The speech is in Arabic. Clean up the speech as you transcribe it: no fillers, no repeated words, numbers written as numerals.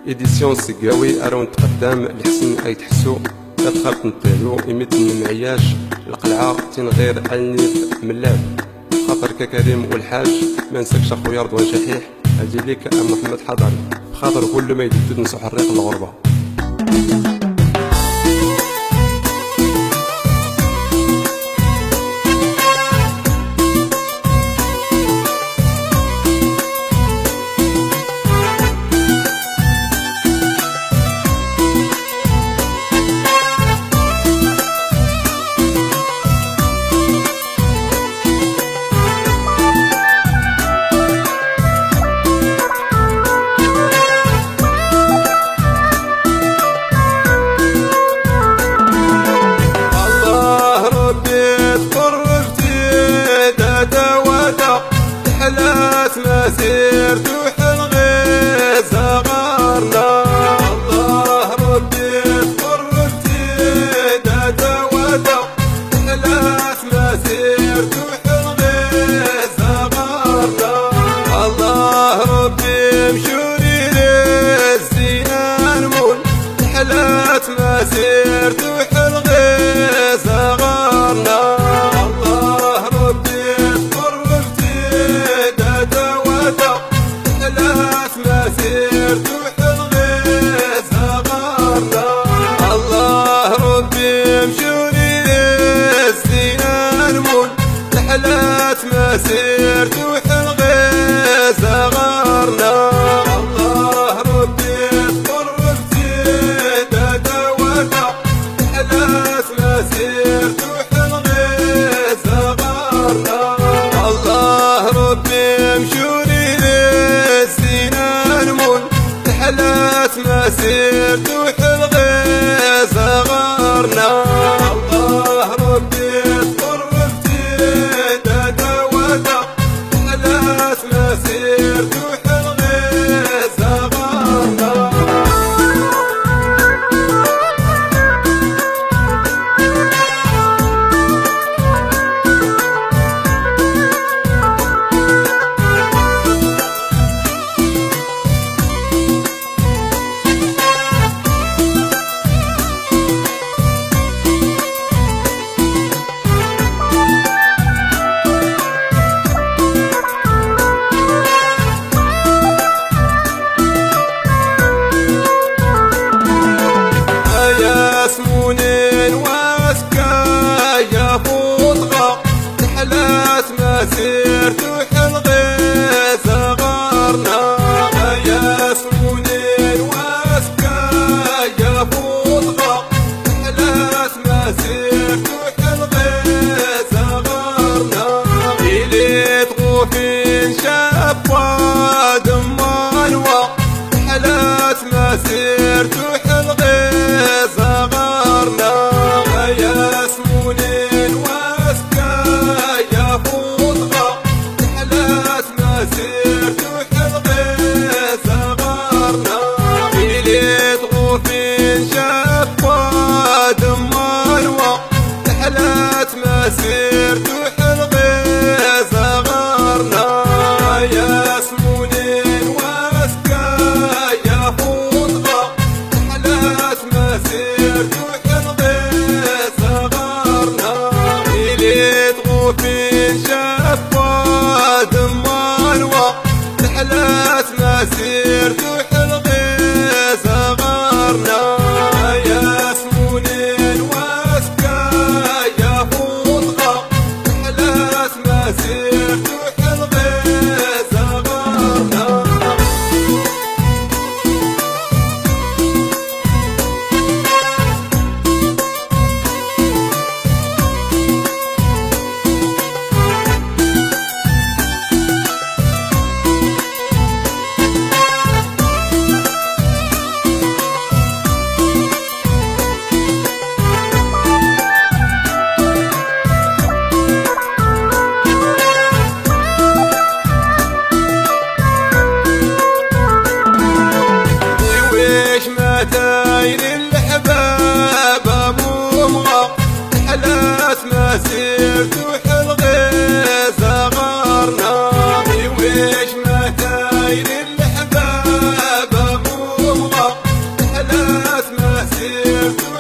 إديسيون سقاوي أراو نتقدم لحسن أي تحسو تدخلت نتالو إميت المعياش القلعة تنغير علني ملاب خاطر كريم والحاج ما نساكش أخويا رضوان شحيح أجي ليك محمد حضري خاطر كل ما يدد نصح الريق الغربة. مسيرت وحلغي صغارنا الله ربي تفرجتي دادا ودا حلات مسيرت وحلغي صغارنا الله ربي مشوري للزينان مول حلات مسيرت وحلغي صغارنا مسيرت وحلغي صغارنا الله ربي مشوري للزينان مول حلات مسيرت وحلغي صغارنا الله ربي تفرجتي دادا ودا حلات مسيرت وحلغي صغارنا الله ربي مشوري حلات مسيرت وحلغي صغارنا الله ربي تفرجتي دادا ودا حلات مسيرت وحلغي صغارنا ياسمونين واسكايا فوطغا حلات مسيرت وحلغي صغارنا ياسمونين واسكايا فوطغا حلات مسيرت وحلغي صغارنا إلي تغوفين شابا دمانوا حلات مسيرت وحلغي صغارنا ياسمونين واسكايا فوطغا حلات مسيرت وحلغي صغارنا إلي تغوفين شابا دمانوا حلات مسيرت وحلغي صغارنا ياسمونين واسكايا فوطغا حلات مسيرت وحلغي صغارنا إلي تغوفين شابا دمانوا حلات مسيرت وحلغي صغارنا ياسمونين واسكايا فوطغا حلات مسيرت وحلغي صغارنا داير الحباب ابو مغا حلات مسيرت وحلغي صغارنا ويش ما داير الحباب ابو مغا سيرت